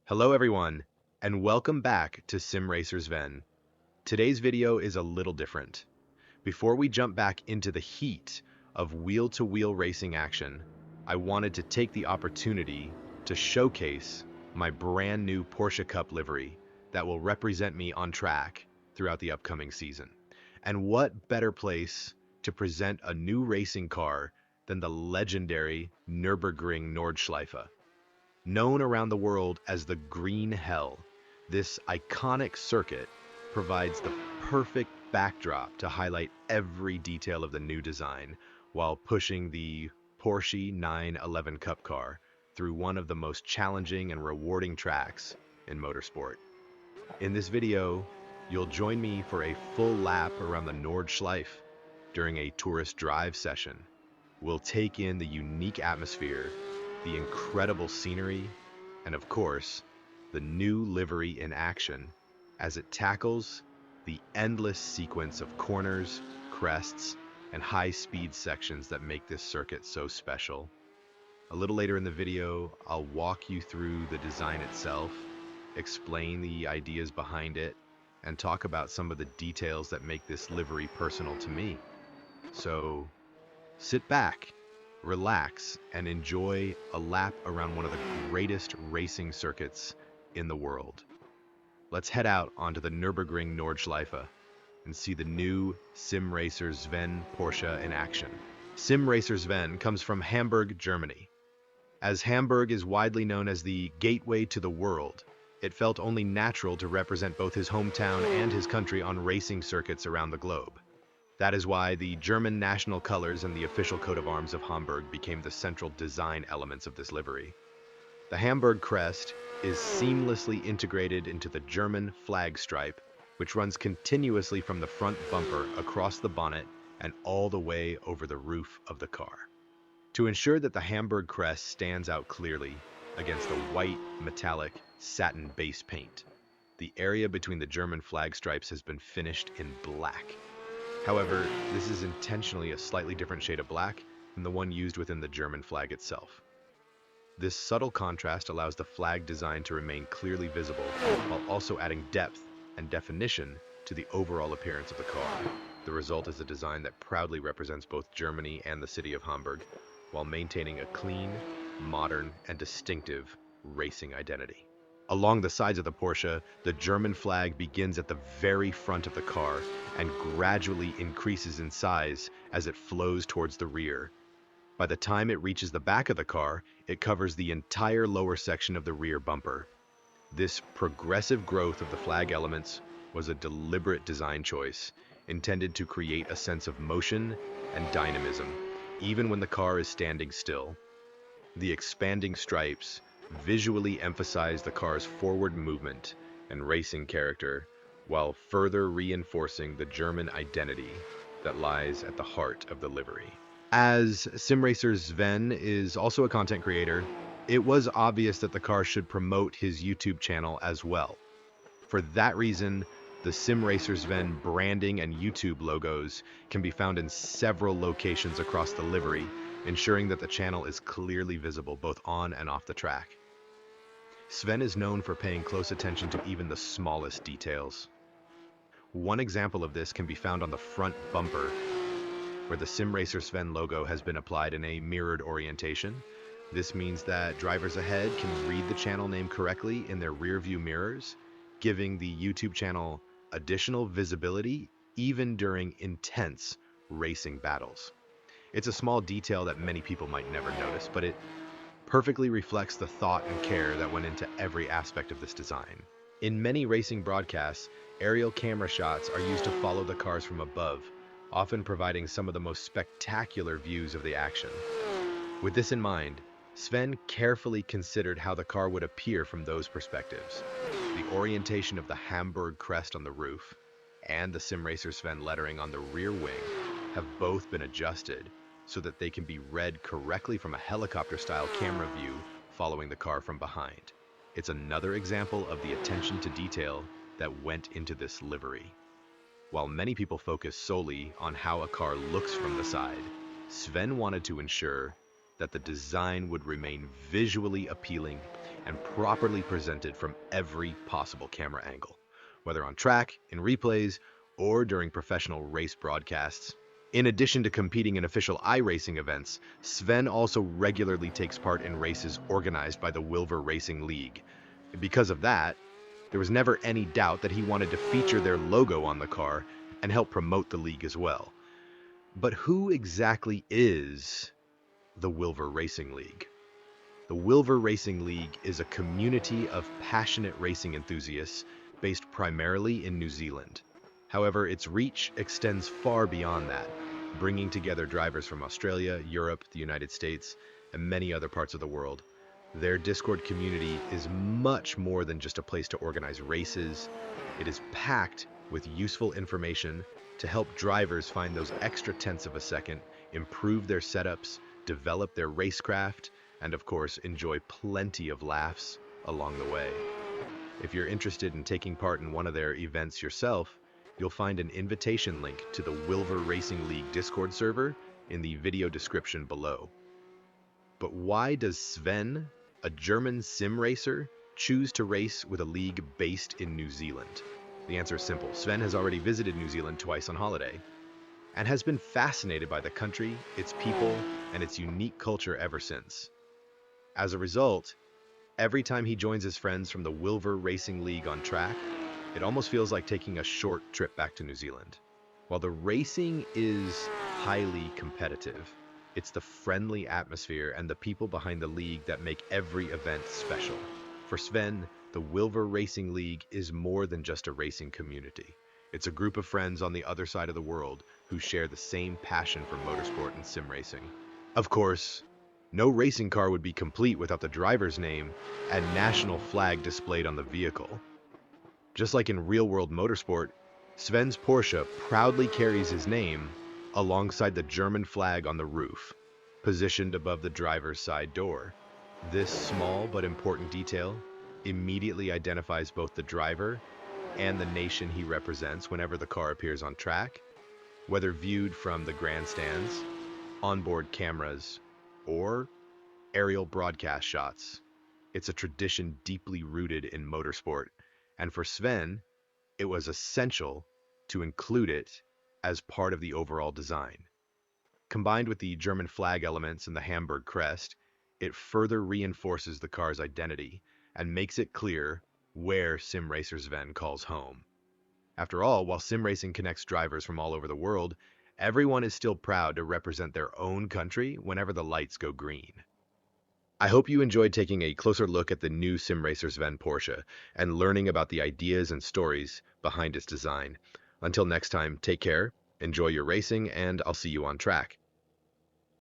Hello everyone, and welcome back to SimRacerSven. Today's video is a little different. Before we jump back into the heat of wheel-to-wheel racing action, I wanted to take the opportunity to showcase my brand new Porsche Cup livery that will represent me on track throughout the upcoming season. And what better place to present a new racing car than the legendary Nürburgring Nordschleife. Known around the world as the Green Hell, this iconic circuit provides the perfect backdrop to highlight every detail of the new design while pushing the Porsche 911 Cup car through one of the most challenging and rewarding tracks in motorsport. In this video, you'll join me for a full lap around the Nordschleife during a tourist drive session. We'll take in the unique atmosphere, the incredible scenery, and of course, the new livery in action as it tackles the endless sequence of corners, crests, and high-speed sections that make this circuit so special. A little later in the video, I'll walk you through the design itself, explain the ideas behind it, and talk about some of the details that make this livery personal to me. So, sit back, relax, and enjoy a lap around one of the greatest racing circuits in the world. Let's head out onto the Nürburgring Nordschleife and see the new SimRacerSven Porsche in action. SimRacerSven comes from Hamburg, Germany. As Hamburg is widely known as the gateway to the world, it felt only natural to represent both his hometown and his country on racing circuits around the globe. That is why the German national colors and the official coat of arms of Hamburg became the central design elements of this livery. The Hamburg crest is seamlessly integrated into the German flag stripe, which runs continuously from the front bumper across the bonnet and all the way over the roof of the car. To ensure that the Hamburg crest stands out clearly against the white, metallic, satin base paint, the area between the German flag stripes has been finished in black. However, this is intentionally a slightly different shade of black than the one used within the German flag itself. This subtle contrast allows the flag design to remain clearly visible while also adding depth and definition to the overall appearance of the car. The result is a design that proudly represents both Germany and the city of Hamburg while maintaining a clean, modern, and distinctive racing identity. Along the sides of the Porsche, the German flag begins at the very front of the car and gradually increases in size as it flows towards the rear. By the time it reaches the back of the car, it covers the entire lower section of the rear bumper. This progressive growth of the flag elements was a deliberate design choice, intended to create a sense of motion and dynamism, even when the car is standing still. The expanding stripes visually emphasize the car's forward movement and racing character, while further reinforcing the German identity that lies at the heart of the livery. As SimRacerSven is also a content creator, it was obvious that the car should promote his YouTube channel as well. For that reason, the SimRacerSven branding and YouTube logos can be found in several locations across the livery, ensuring that the channel is clearly visible both on and off the track. Sven is known for paying close attention to even the smallest details. One example of this can be found on the front bumper, where the SimRacerSven logo has been applied in a mirrored orientation. This means that drivers ahead can read the channel name correctly in their rear view mirrors, giving the YouTube channel additional visibility even during intense racing battles. It's a small detail that many people might never notice, but it perfectly reflects the thought and care that went into every aspect of this design. In many racing broadcasts, aerial camera shots are used to follow the cars from above, often providing some of the most spectacular views of the action. With this in mind, Sven carefully considered how the car would appear from those perspectives. The orientation of the Hamburg crest on the roof and the SimRacerSven lettering on the rear wing have both been adjusted so that they can be read correctly from a helicopter-style camera view following the car from behind. It's another example of the attention to detail that went into this livery. While many people focus solely on how a car looks from the side, Sven wanted to ensure that the design would remain visually appealing and properly presented from every possible camera angle, whether on track, in replays, or during professional race broadcasts. In addition to competing in official iRacing events, Sven also regularly takes part in races organized by the Wilver Racing League. Because of that, there was never any doubt that he wanted to feature their logo on the car and help promote the league as well. But who exactly is the Wilver Racing League? The Wilver Racing League is a community of passionate racing enthusiasts based primarily in New Zealand. However, its reach extends far beyond that, bringing together drivers from Australia, Europe, the United States, and many other parts of the world. Their Discord community is much more than just a place to organize races. It is packed with useful information to help drivers find those extra tenths of a second, improve their setups, develop their racecraft, and of course, enjoy plenty of laughs along the way. If you're interested in taking part in one of their events yourself, you'll find an invitation link to the Wilver Racing League Discord server in the video description below. But why does Sven, a German sim racer, choose to race with a league based in New Zealand? The answer is simple. Sven has already visited New Zealand twice on holiday and has been fascinated by the country, its people, and its unique culture ever since. As a result, every time he joins his friends from the Wilver Racing League on track, it almost feels like taking a short trip back to New Zealand. While the racing is highly competitive, it's the friendly atmosphere and the people behind the league that make every event special. For Sven, the Wilver Racing League is more than just a racing community. It's a group of friends on the other side of the world who share the same passion for motorsport and sim racing. Of course, no racing car would be complete without the driver's name and national flag displayed on the vehicle. Just like in real-world motorsport, Sven's Porsche proudly carries his name alongside the German flag on the roof, positioned above the driver's side door. This small but important detail immediately identifies both the driver and the nation he represents whenever the car appears on track, whether viewed from the grandstands, onboard cameras, or aerial broadcast shots. It's a tradition deeply rooted in motorsport, and for Sven, it was essential to include it as part of the overall design. Combined with the German flag elements and the Hamburg crest, it further reinforces the car's identity and makes it clear where SimRacerSven calls home. After all, while sim racing connects drivers from all over the world, everyone is still proud to represent their own country whenever the lights go green. I hope you enjoyed taking a closer look at the new SimRacerSven Porsche and learning about the ideas and stories behind its design. Until next time, take care, enjoy your racing, and I'll see you on track.